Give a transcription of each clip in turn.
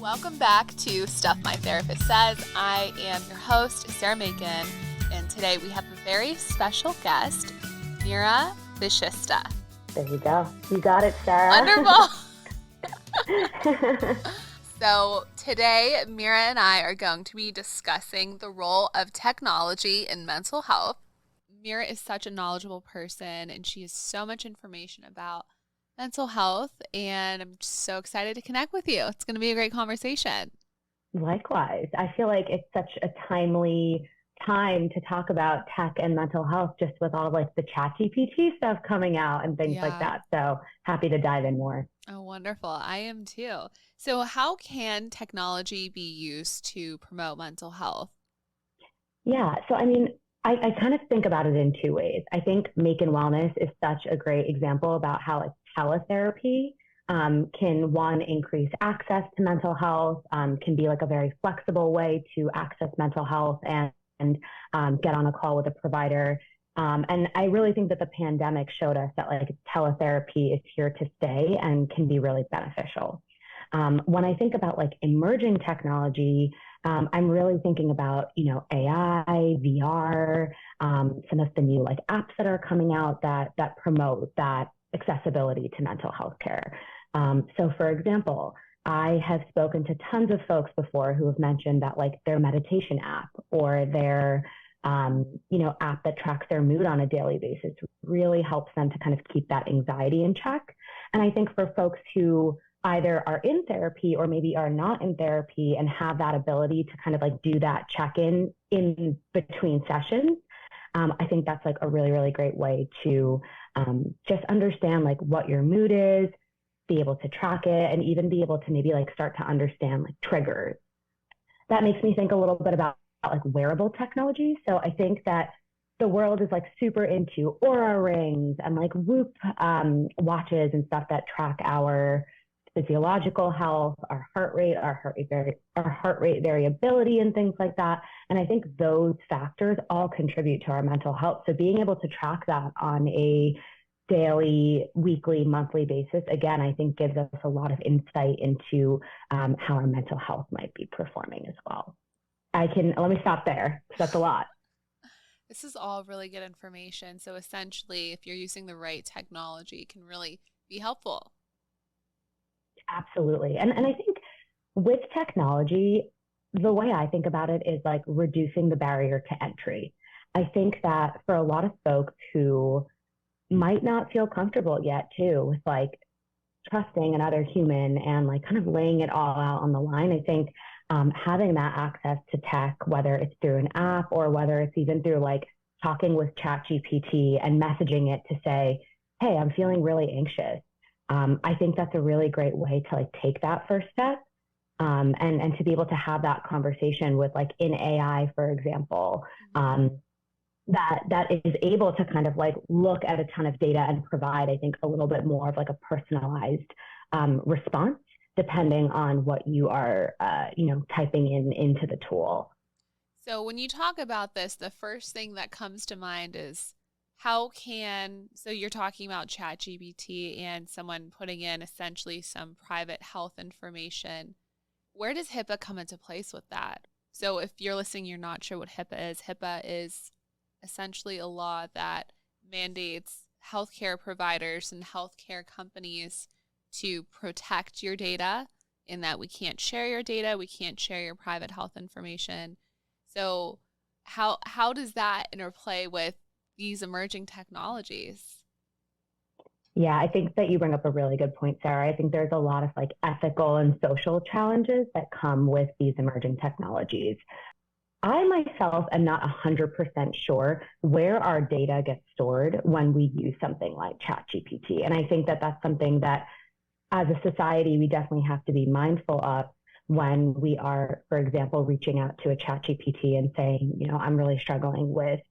Welcome back to Stuff My Therapist Says. I am your host, Sara Makin, and today we have a very special guest, Meera Visishtha. There you go. You got it, Sarah. Wonderful. So today, Meera and I are going to be discussing the role of technology in mental health. Meera is such a knowledgeable person, and she has so much information about mental health, and I'm just so excited to connect with you. It's going to be a great conversation. Likewise. I feel like it's such a timely time to talk about tech and mental health, just with all like the ChatGPT stuff coming out and things like that. So happy to dive in more. Oh, wonderful. I am too. So how can technology be used to promote mental health? Yeah. So, I mean, I kind of think about it in two ways. I think Make and Wellness is such a great example about how like teletherapy can, one, increase access to mental health, can be like a very flexible way to access mental health and get on a call with a provider. And I really think that the pandemic showed us that like teletherapy is here to stay and can be really beneficial. When I think about like emerging technology, I'm really thinking about, AI, VR, some of the new like apps that are coming out that promote that accessibility to mental health care. So for example, I have spoken to tons of folks before who have mentioned that like their meditation app or their app that tracks their mood on a daily basis really helps them to kind of keep that anxiety in check. And I think for folks who either are in therapy or maybe are not in therapy and have that ability to kind of like do that check-in in between sessions, I think that's like a really, really great way to just understand like what your mood is, be able to track it, and even be able to maybe like start to understand like triggers. That makes me think a little bit about like wearable technology. So I think that the world is like super into Aura rings and like Whoop watches and stuff that track our physiological health, our heart rate variability and things like that. And I think those factors all contribute to our mental health. So being able to track that on a daily, weekly, monthly basis, again, I think gives us a lot of insight into how our mental health might be performing as well. Let me stop there, because that's a lot. This is all really good information. So essentially, if you're using the right technology, it can really be helpful. Absolutely. And I think with technology, the way I think about it is like reducing the barrier to entry. I think that for a lot of folks who might not feel comfortable yet too with like trusting another human and like kind of laying it all out on the line, I think having that access to tech, whether it's through an app or whether it's even through like talking with ChatGPT and messaging it to say, hey, I'm feeling really anxious. I think that's a really great way to like take that first step and to be able to have that conversation with like in AI, for example, that is able to kind of like look at a ton of data and provide, I think, a little bit more of like a personalized response depending on what you are, typing into the tool. So when you talk about this, the first thing that comes to mind is so you're talking about ChatGPT and someone putting in essentially some private health information. Where does HIPAA come into place with that? So if you're listening, you're not sure what HIPAA is. HIPAA is essentially a law that mandates healthcare providers and healthcare companies to protect your data, in that we can't share your data, we can't share your private health information. So how does that interplay with these emerging technologies? Yeah, I think that you bring up a really good point, Sarah. I think there's a lot of like ethical and social challenges that come with these emerging technologies. I myself am not 100% sure where our data gets stored when we use something like ChatGPT. And I think that that's something that as a society, we definitely have to be mindful of when we are, for example, reaching out to a ChatGPT and saying, I'm really struggling with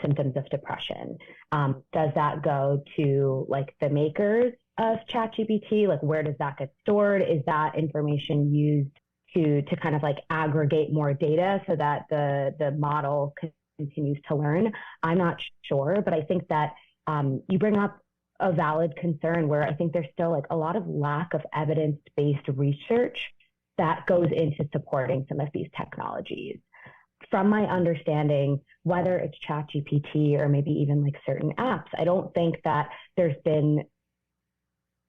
symptoms of depression. Does that go to like the makers of ChatGPT? Like, where does that get stored? Is that information used to kind of like aggregate more data so that the model continues to learn? I'm not sure, but I think that you bring up a valid concern where I think there's still like a lot of lack of evidence-based research that goes into supporting some of these technologies. From my understanding, whether it's ChatGPT or maybe even like certain apps, I don't think that there's been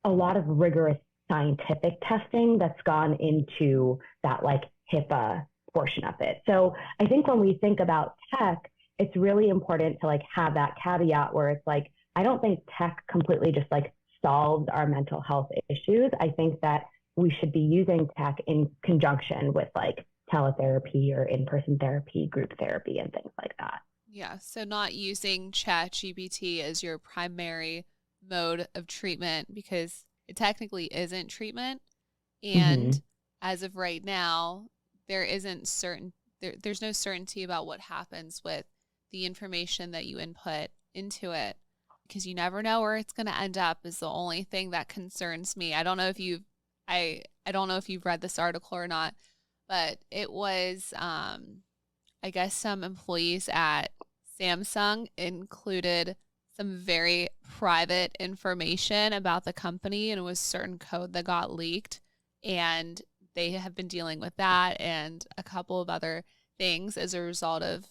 a lot of rigorous scientific testing that's gone into that like HIPAA portion of it. So I think when we think about tech, it's really important to like have that caveat where it's like, I don't think tech completely just like solves our mental health issues. I think that we should be using tech in conjunction with like teletherapy or in-person therapy, group therapy, and things like that. Yeah. So not using ChatGPT as your primary mode of treatment because it technically isn't treatment. Mm-hmm. And as of right now, there isn't there's no certainty about what happens with the information that you input into it because you never know where it's going to end up is the only thing that concerns me. I don't know if you've read this article or not, but it was I guess some employees at Samsung included some very private information about the company, and it was certain code that got leaked. And they have been dealing with that and a couple of other things as a result of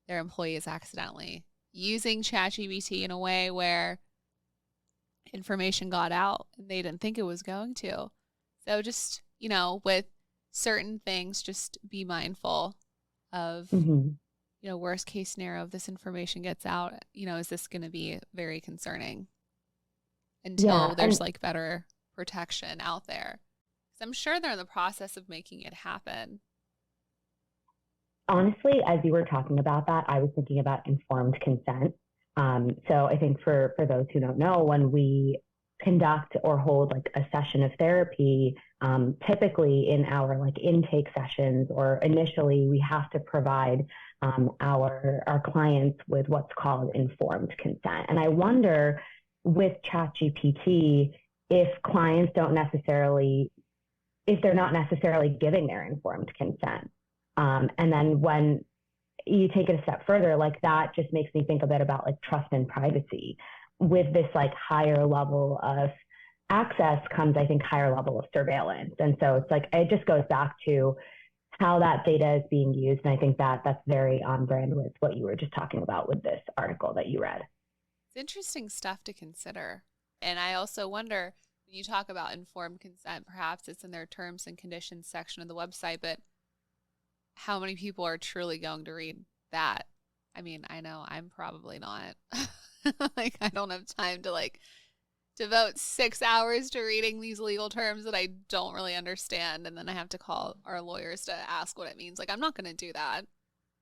their employees accidentally using ChatGPT in a way where information got out and they didn't think it was going to. So just, with certain things, just be mindful of, Mm-hmm. worst case scenario, if this information gets out, is this going to be very concerning until Yeah, there's like better protection out there? Because I'm sure they're in the process of making it happen. honestly, as you were talking about that, I was thinking about informed consent. So I think for those who don't know, when we conduct or hold like a session of therapy, typically in our like intake sessions or initially, we have to provide our clients with what's called informed consent. And I wonder with ChatGPT if clients don't necessarily if they're not necessarily giving their informed consent. And then when you take it a step further, like that just makes me think a bit about like trust and privacy. With this like higher level of access comes, I think, higher level of surveillance. And so it's like, it just goes back to how that data is being used. And I think that that's very on brand with what you were just talking about with this article that you read. It's interesting stuff to consider. And I also wonder when you talk about informed consent, perhaps it's in their terms and conditions section of the website, but how many people are truly going to read that? I mean, I know I'm probably not. Like, I don't have time to like devote 6 hours to reading these legal terms that I don't really understand. And then I have to call our lawyers to ask what it means. Like, I'm not going to do that.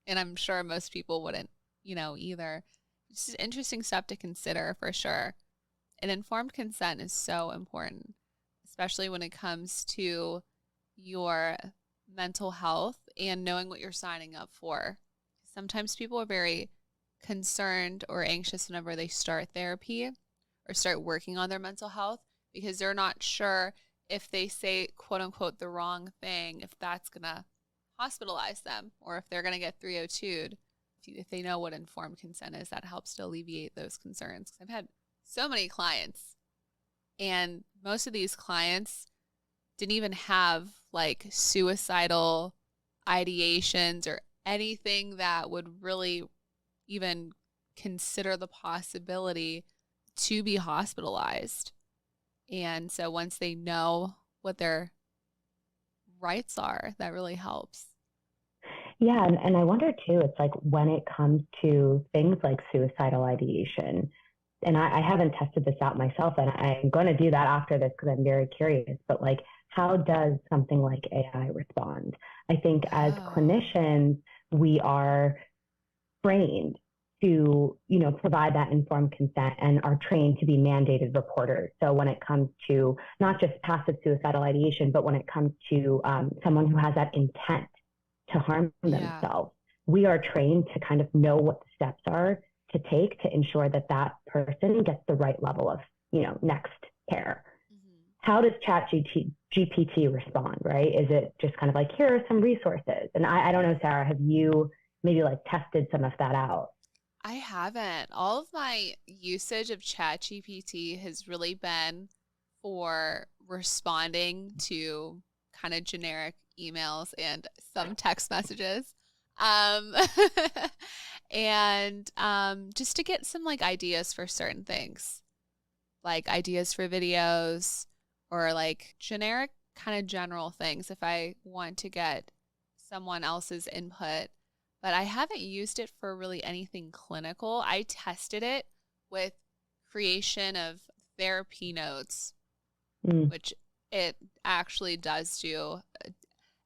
And I'm sure most people wouldn't, either. It's just interesting stuff to consider for sure. And informed consent is so important, especially when it comes to your mental health and knowing what you're signing up for. Sometimes people are very concerned or anxious whenever they start therapy or start working on their mental health because they're not sure if they say, quote unquote, the wrong thing, if that's going to hospitalize them or if they're going to get 302'd. If they know what informed consent is, that helps to alleviate those concerns. I've had so many clients, and most of these clients didn't even have like suicidal ideations or anything that would really even consider the possibility to be hospitalized. And so once they know what their rights are, that really helps. Yeah, and I wonder too, it's like when it comes to things like suicidal ideation, and I haven't tested this out myself, and I'm going to do that after this because I'm very curious, but like, how does something like AI respond? I think as Oh, clinicians, we are trained to, provide that informed consent and are trained to be mandated reporters. So when it comes to not just passive suicidal ideation, but when it comes to someone who has that intent to harm yeah. themselves, we are trained to kind of know what the steps are to take to ensure that that person gets the right level of, next care. Mm-hmm. How does ChatGPT respond, right? Is it just kind of like, here are some resources? And I don't know, Sarah, have you maybe like tested some of that out? I haven't. All of my usage of ChatGPT has really been for responding to kind of generic emails and some text messages. Um, and just to get some like ideas for certain things, like ideas for videos or like generic kind of general things if I want to get someone else's input. But I haven't used it for really anything clinical. I tested it with creation of therapy notes, which it actually does do.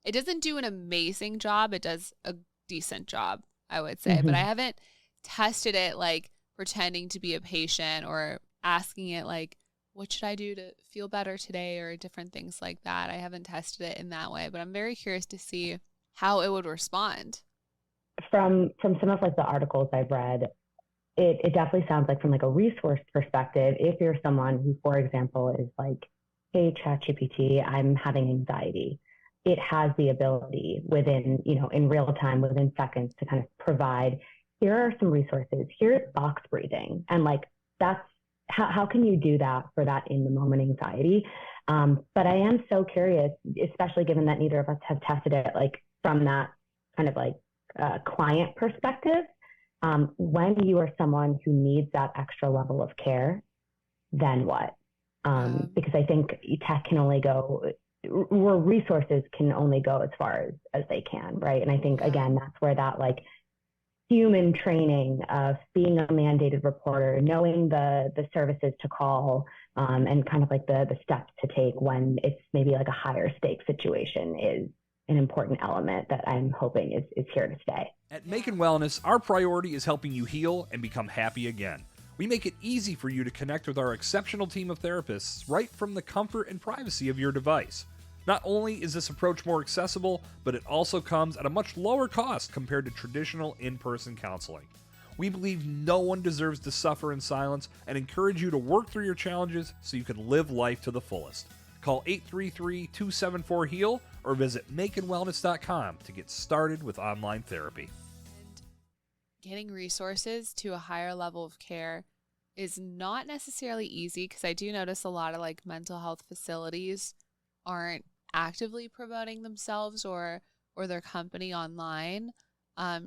It doesn't do an amazing job. It does a decent job, I would say. But I haven't tested it like pretending to be a patient or asking it like, what should I do to feel better today, or different things like that. I haven't tested it in that way, but I'm very curious to see how it would respond. From some of like the articles I've read, it definitely sounds like from like a resource perspective, if you're someone who, for example, is like, hey, ChatGPT, I'm having anxiety, it has the ability within, in real time, within seconds, to kind of provide, here are some resources, here's box breathing. And like, that's, how can you do that for that in the moment anxiety? But I am so curious, especially given that neither of us have tested it, like from that kind of like client perspective, when you are someone who needs that extra level of care, then what? Because I think tech can only go, or resources can only go as far as they can, right? And I think, again, that's where that like human training of being a mandated reporter, knowing the services to call, and kind of like the steps to take when it's maybe like a higher stake situation is an important element that I'm hoping is here to stay. At Makin Wellness, our priority is helping you heal and become happy again. We make it easy for you to connect with our exceptional team of therapists right from the comfort and privacy of your device. Not only is this approach more accessible, but it also comes at a much lower cost compared to traditional in-person counseling. We believe no one deserves to suffer in silence and encourage you to work through your challenges so you can live life to the fullest. Call 833-274-HEAL or visit makinwellness.com to get started with online therapy. Getting resources to a higher level of care is not necessarily easy, because I do notice a lot of like mental health facilities aren't actively promoting themselves or their company online,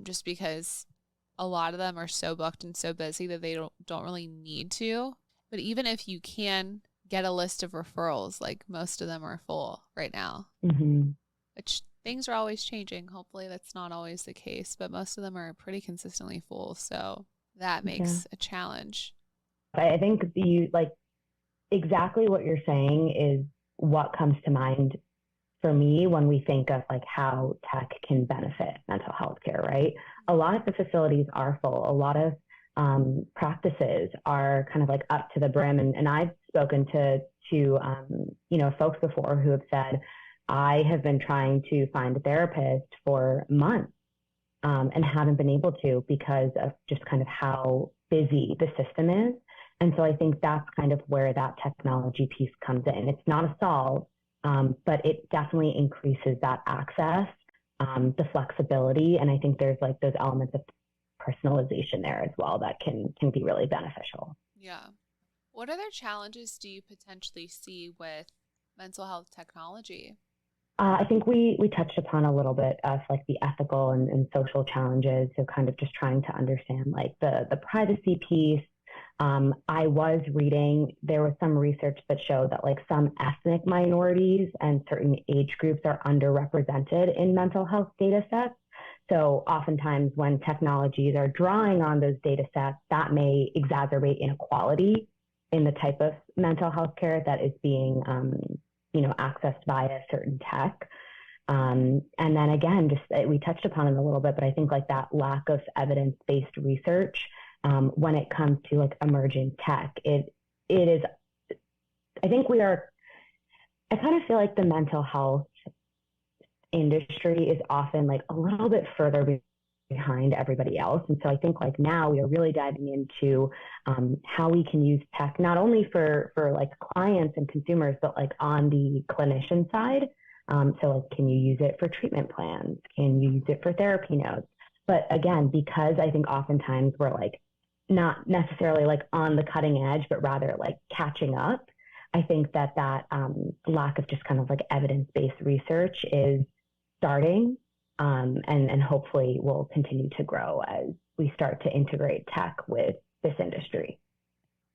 just because a lot of them are so booked and so busy that they don't really need to. But even if you can get a list of referrals, like most of them are full right now, which things are always changing. Hopefully that's not always the case, but most of them are pretty consistently full. So that makes a challenge. I think you like exactly what you're saying is what comes to mind for me when we think of like how tech can benefit mental health care, right? A lot of the facilities are full. A lot of practices are kind of like up to the brim. And I've spoken to folks before who have said, I have been trying to find a therapist for months and haven't been able to because of just kind of how busy the system is. And so I think that's kind of where that technology piece comes in. It's not a solve, but it definitely increases that access, the flexibility. And I think there's like those elements of personalization there as well that can be really beneficial. Yeah. What other challenges do you potentially see with mental health technology? I think we touched upon a little bit of like the ethical and social challenges. So kind of just trying to understand like the privacy piece. I was reading, there was some research that showed that like some ethnic minorities and certain age groups are underrepresented in mental health data sets. So oftentimes when technologies are drawing on those data sets, that may exacerbate inequality in the type of mental health care that is being accessed via certain tech. And then again, just we touched upon it a little bit, but I think like that lack of evidence-based research when it comes to like emerging tech, it is, I think I kind of feel like the mental health industry is often like a little bit further behind everybody else. And so I think like now we are really diving into how we can use tech, not only for like clients and consumers, but like on the clinician side. So like, can you use it for treatment plans? Can you use it for therapy notes? But again, because I think oftentimes we're like not necessarily like on the cutting edge, but rather like catching up, I think that lack of just kind of like evidence-based research is starting, and hopefully will continue to grow as we start to integrate tech with this industry.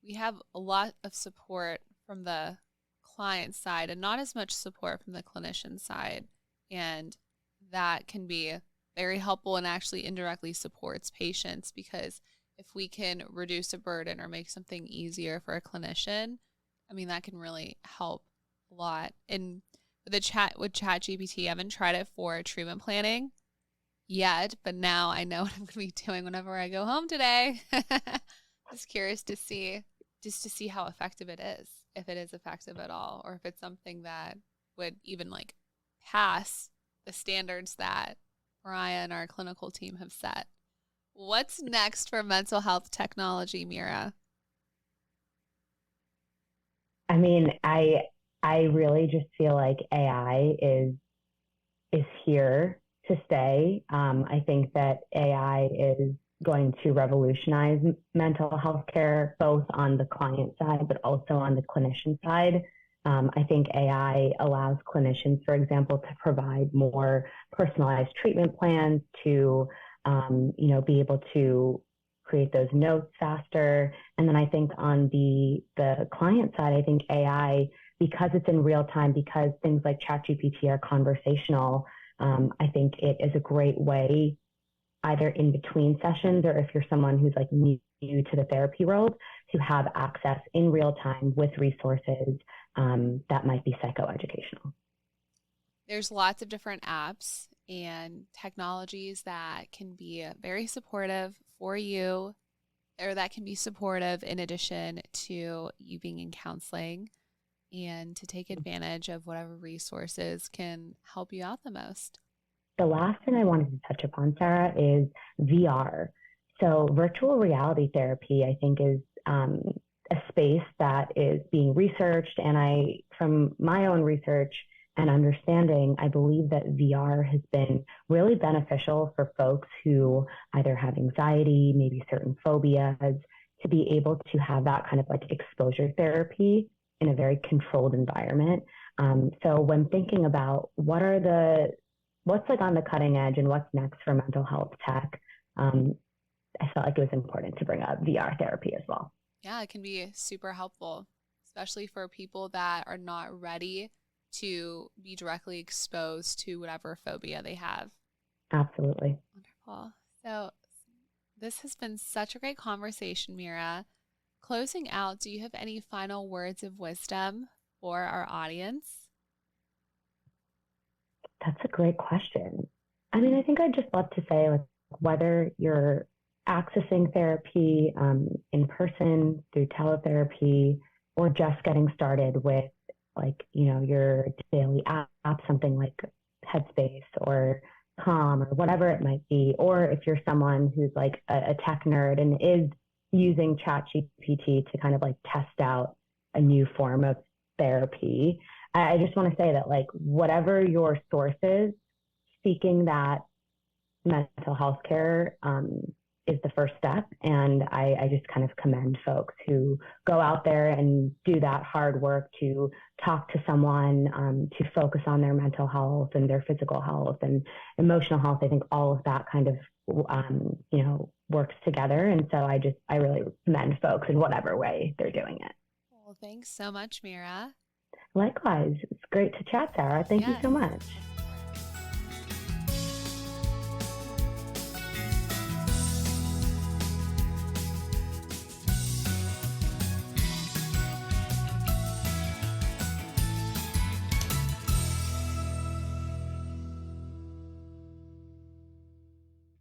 We have a lot of support from the client side and not as much support from the clinician side. And that can be very helpful and actually indirectly supports patients, because if we can reduce a burden or make something easier for a clinician, I mean, that can really help a lot. And with ChatGPT, I haven't tried it for treatment planning yet, but now I know what I'm going to be doing whenever I go home today. Just curious to see how effective it is, if it is effective at all, or if it's something that would even like pass the standards that Mariah and our clinical team have set. What's next for mental health technology, Meera? I mean, I really just feel like AI is here to stay. I think that AI is going to revolutionize mental health care, both on the client side, but also on the clinician side. I think AI allows clinicians, for example, to provide more personalized treatment plans, to be able to create those notes faster. And then I think on the client side, I think AI, because it's in real time, because things like ChatGPT are conversational, I think it is a great way, either in between sessions or if you're someone who's like new to the therapy world, to have access in real time with resources that might be psychoeducational. There's lots of different apps and technologies that can be very supportive for you, or that can be supportive in addition to you being in counseling, and to take advantage of whatever resources can help you out the most. The last thing I wanted to touch upon, Sarah, is VR. So virtual reality therapy, I think, is a space that is being researched. And from my own research and understanding, I believe that VR has been really beneficial for folks who either have anxiety, maybe certain phobias, to be able to have that kind of like exposure therapy in a very controlled environment. So when thinking about what's like on the cutting edge and what's next for mental health tech, I felt like it was important to bring up VR therapy as well. Yeah, it can be super helpful, especially for people that are not ready to be directly exposed to whatever phobia they have. Absolutely. Wonderful. So this has been such a great conversation, Meera. Closing out, do you have any final words of wisdom for our audience? That's a great question. I mean, I think I'd just love to say, like, whether you're accessing therapy in person, through teletherapy, or just getting started with, like, your daily app, something like Headspace or Calm or whatever it might be, or if you're someone who's like a tech nerd and is using ChatGPT to kind of like test out a new form of therapy, I just want to say that, like, whatever your source is, seeking that mental health care is the first step. And I just kind of commend folks who go out there and do that hard work to talk to someone, to focus on their mental health and their physical health and emotional health. I think all of that kind of, works together. And so I really commend folks in whatever way they're doing it. Well, thanks so much, Meera. Likewise. It's great to chat, Sarah. Thank you so much.